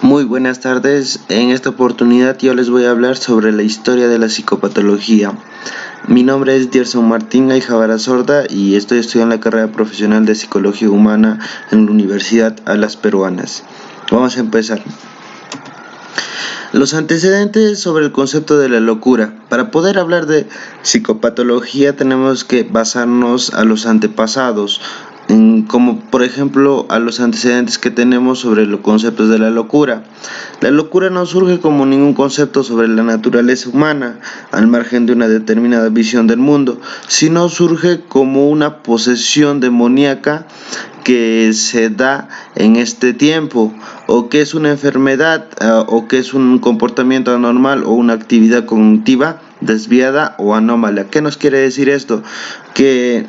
Muy buenas tardes, en esta oportunidad yo les voy a hablar sobre la historia de la psicopatología. Mi nombre es Dierson Martín Ayjabara Sorda y estoy estudiando la carrera profesional de Psicología Humana en la Universidad Alas Peruanas. Vamos a empezar. Los antecedentes sobre el concepto de la locura. Para poder hablar de psicopatología tenemos que basarnos a los antepasados, como por ejemplo a los antecedentes que tenemos sobre los conceptos de la locura. La locura no surge como ningún concepto sobre la naturaleza humana, al margen de una determinada visión del mundo, sino surge como una posesión demoníaca que se da en este tiempo, o que es una enfermedad, o que es un comportamiento anormal o una actividad cognitiva desviada o anómala. ¿Qué nos quiere decir esto? Que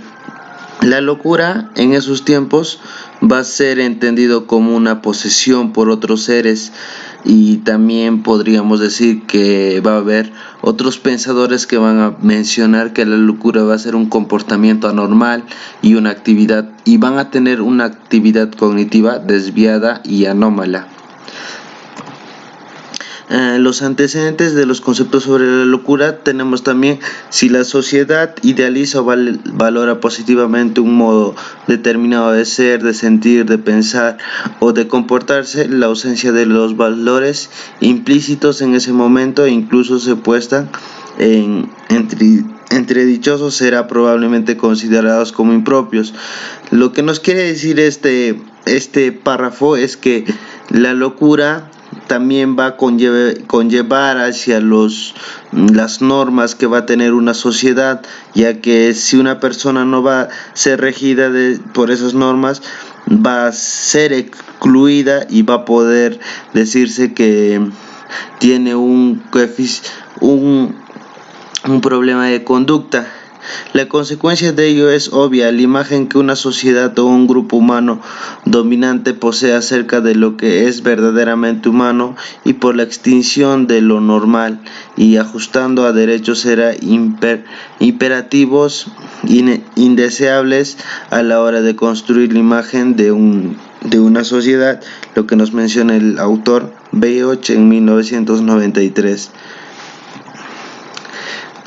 la locura en esos tiempos va a ser entendido como una posesión por otros seres, y también podríamos decir que va a haber otros pensadores que van a mencionar que la locura va a ser un comportamiento anormal y una actividad, y van a tener una actividad cognitiva desviada y anómala. Los antecedentes de los conceptos sobre la locura tenemos también: si la sociedad idealiza o valora positivamente un modo determinado de ser, de sentir, de pensar o de comportarse, la ausencia de los valores implícitos en ese momento incluso se puestan entredichosos, será probablemente considerados como impropios. Lo que nos quiere decir este párrafo es que la locura también va a conllevar hacia las normas que va a tener una sociedad, ya que si una persona no va a ser regida por esas normas, va a ser excluida y va a poder decirse que tiene un problema de conducta. La consecuencia de ello es obvia: la imagen que una sociedad o un grupo humano dominante posee acerca de lo que es verdaderamente humano, y por la extinción de lo normal y ajustando a derechos será imperativos indeseables a la hora de construir la imagen de una sociedad, lo que nos menciona el autor Baywatch en 1993.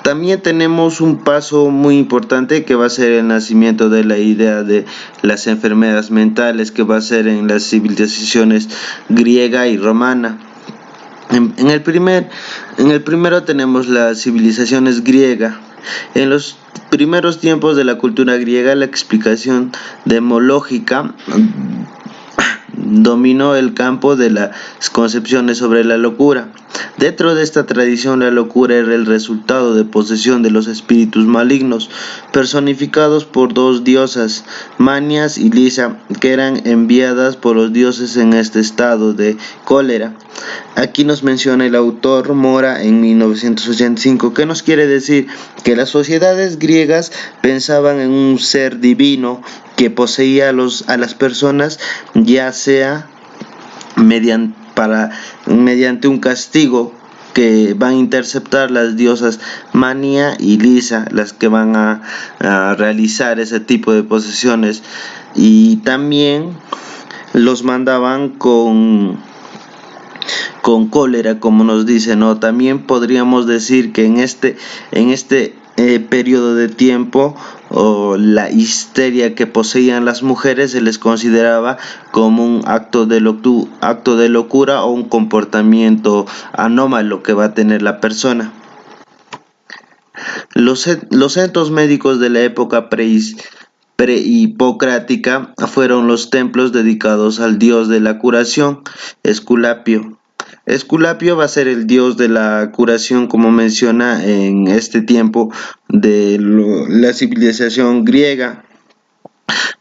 También tenemos un paso muy importante que va a ser el nacimiento de la idea de las enfermedades mentales, que va a ser en las civilizaciones griega y romana. En el primero tenemos las civilizaciones griegas. En los primeros tiempos de la cultura griega, la explicación demológica dominó el campo de las concepciones sobre la locura. Dentro de esta tradición, la locura era el resultado de posesión de los espíritus malignos, personificados por dos diosas, Manias y Lisa, que eran enviadas por los dioses en este estado de cólera. Aquí nos menciona el autor Mora en 1985. ¿Qué nos quiere decir? Que las sociedades griegas pensaban en un ser divino que poseía a las personas, ya sea mediante un castigo que van a interceptar las diosas Mania y Lisa, las que van a realizar ese tipo de posesiones, y también los mandaban con cólera, como nos dice, ¿no? También podríamos decir que en este periodo de tiempo, o la histeria que poseían las mujeres se les consideraba como un acto de locura o un comportamiento anómalo que va a tener la persona. Los centros médicos de la época prehipocrática fueron los templos dedicados al dios de la curación, Esculapio. Esculapio va a ser el dios de la curación, como menciona en este tiempo de la civilización griega.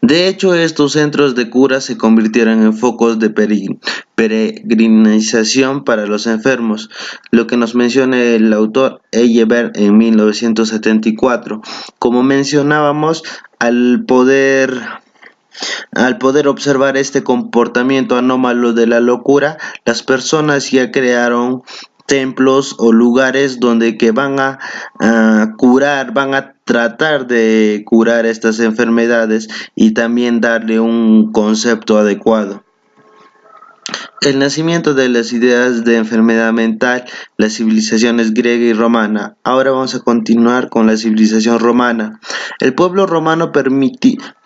De hecho, estos centros de cura se convirtieron en focos de peregrinación para los enfermos, lo que nos menciona el autor Eyberg en 1974. Como mencionábamos, al poder observar este comportamiento anómalo de la locura, las personas ya crearon templos o lugares donde que van a curar, van a tratar de curar estas enfermedades y también darle un concepto adecuado. El nacimiento de las ideas de enfermedad mental, las civilizaciones griega y romana. Ahora vamos a continuar con la civilización romana. El pueblo romano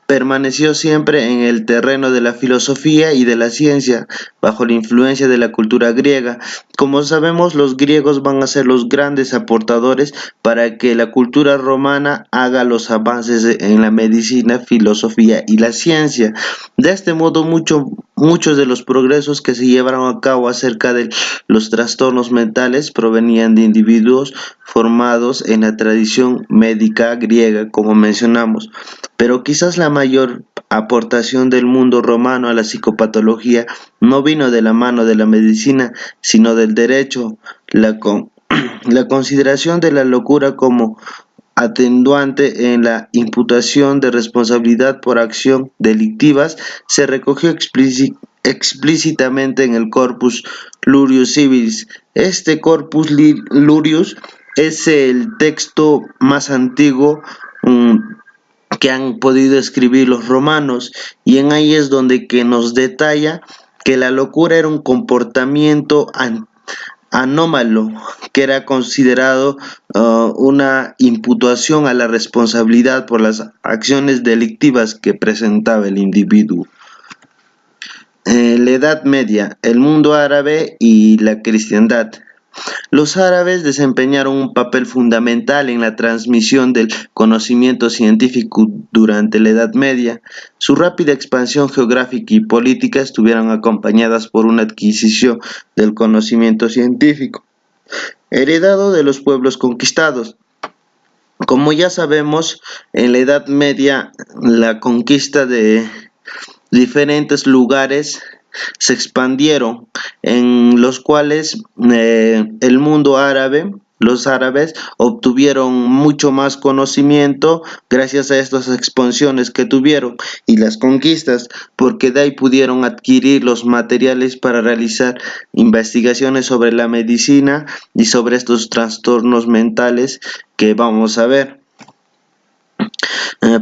permaneció siempre en el terreno de la filosofía y de la ciencia, bajo la influencia de la cultura griega. Como sabemos, los griegos van a ser los grandes aportadores para que la cultura romana haga los avances en la medicina, filosofía y la ciencia. De este modo, muchos de los progresos que se llevaron a cabo acerca de los trastornos mentales provenían de individuos formados en la tradición médica griega, como mencionamos. Pero quizás la mayor aportación del mundo romano a la psicopatología no vino de la mano de la medicina, sino del derecho. La consideración de la locura como atenuante en la imputación de responsabilidad por acción delictivas se recogió explícitamente en el Corpus Iuris Civilis. Este Corpus Iuris es el texto más antiguo que han podido escribir los romanos, y en ahí es donde que nos detalla que la locura era un comportamiento anómalo que era considerado una imputación a la responsabilidad por las acciones delictivas que presentaba el individuo. La Edad Media, el mundo árabe y la cristiandad. Los árabes desempeñaron un papel fundamental en la transmisión del conocimiento científico durante la Edad Media. Su rápida expansión geográfica y política estuvieron acompañadas por una adquisición del conocimiento científico, heredado de los pueblos conquistados. Como ya sabemos, en la Edad Media la conquista de diferentes lugares se expandieron, en los cuales el mundo árabe, los árabes obtuvieron mucho más conocimiento gracias a estas expansiones que tuvieron y las conquistas, porque de ahí pudieron adquirir los materiales para realizar investigaciones sobre la medicina y sobre estos trastornos mentales que vamos a ver.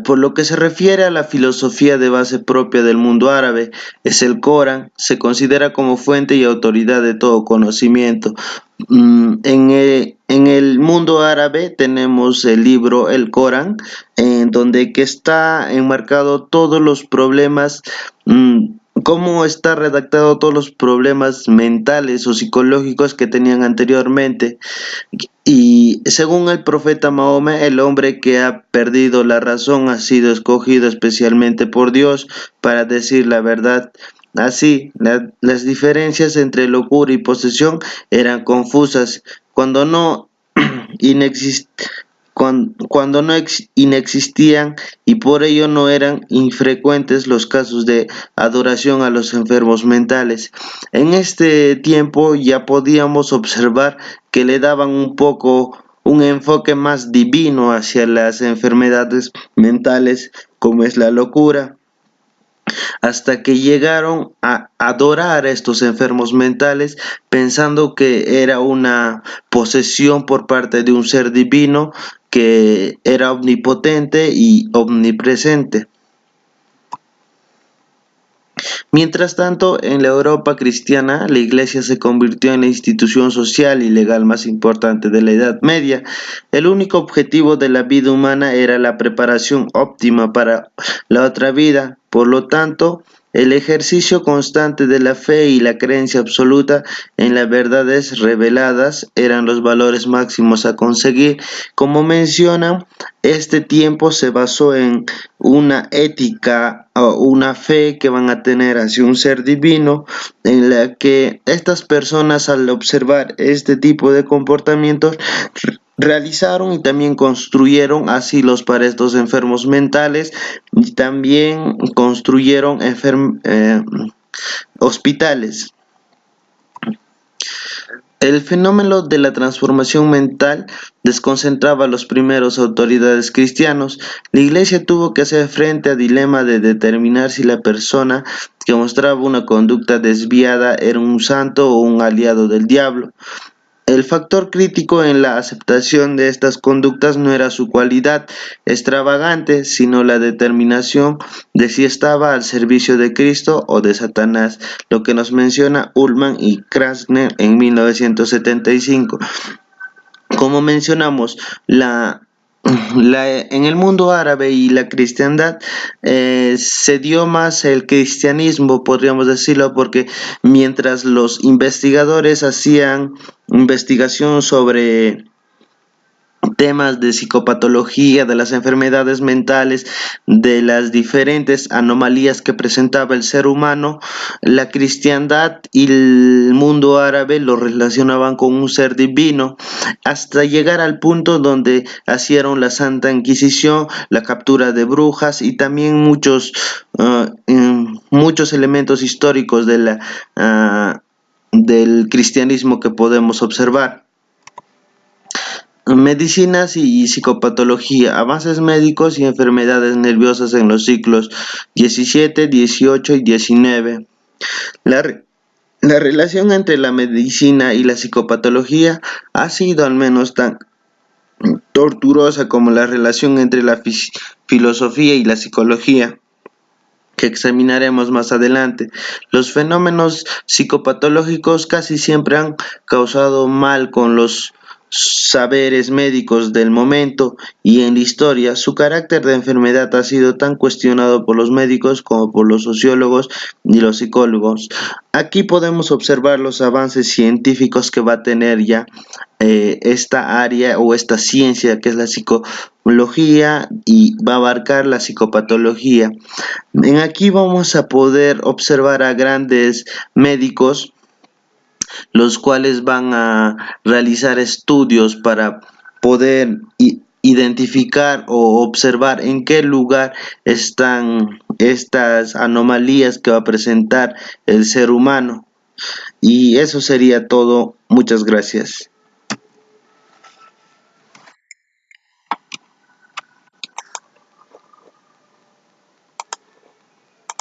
Por lo que se refiere a la filosofía de base propia del mundo árabe, es el Corán, se considera como fuente y autoridad de todo conocimiento. En el mundo árabe tenemos el libro El Corán, en donde que está enmarcado todos los problemas, cómo está redactado todos los problemas mentales o psicológicos que tenían anteriormente. Y según el profeta Mahoma, el hombre que ha perdido la razón ha sido escogido especialmente por Dios para decir la verdad. Así, las diferencias entre locura y posesión eran confusas, cuando no inexist- cuando no inexistían, y por ello no eran infrecuentes los casos de adoración a los enfermos mentales. En este tiempo ya podíamos observar que le daban un enfoque más divino hacia las enfermedades mentales, como es la locura, hasta que llegaron a adorar a estos enfermos mentales pensando que era una posesión por parte de un ser divino que era omnipotente y omnipresente. Mientras tanto, en la Europa cristiana, la Iglesia se convirtió en la institución social y legal más importante de la Edad Media. El único objetivo de la vida humana era la preparación óptima para la otra vida. Por lo tanto, el ejercicio constante de la fe y la creencia absoluta en las verdades reveladas eran los valores máximos a conseguir. Como mencionan, este tiempo se basó en una ética o una fe que van a tener hacia un ser divino, en la que estas personas, al observar este tipo de comportamientos, realizaron y también construyeron asilos para estos enfermos mentales, y también construyeron hospitales. El fenómeno de la transformación mental desconcentraba a los primeros autoridades cristianos. La Iglesia tuvo que hacer frente al dilema de determinar si la persona que mostraba una conducta desviada era un santo o un aliado del diablo. El factor crítico en la aceptación de estas conductas no era su cualidad extravagante, sino la determinación de si estaba al servicio de Cristo o de Satanás, lo que nos menciona Ullmann y Krasner en 1975. Como mencionamos, en el mundo árabe y la cristiandad se dio más el cristianismo, podríamos decirlo, porque mientras los investigadores hacían investigación sobre temas de psicopatología, de las enfermedades mentales, de las diferentes anomalías que presentaba el ser humano, la cristiandad y el mundo árabe lo relacionaban con un ser divino, hasta llegar al punto donde hicieron la Santa Inquisición, la captura de brujas y también muchos elementos históricos del cristianismo que podemos observar. Medicinas y psicopatología, avances médicos y enfermedades nerviosas en los siglos XVII, XVIII y XIX. La, la relación entre la medicina y la psicopatología ha sido al menos tan tortuosa como la relación entre la filosofía y la psicología, que examinaremos más adelante. Los fenómenos psicopatológicos casi siempre han causado mal con los saberes médicos del momento, y en la historia su carácter de enfermedad ha sido tan cuestionado por los médicos como por los sociólogos y los psicólogos. Aquí podemos observar los avances científicos que va a tener ya esta área o esta ciencia que es la psicología, y va a abarcar la psicopatología. Aquí vamos a poder observar a grandes médicos, los cuales van a realizar estudios para poder identificar o observar en qué lugar están estas anomalías que va a presentar el ser humano. Y eso sería todo. Muchas gracias.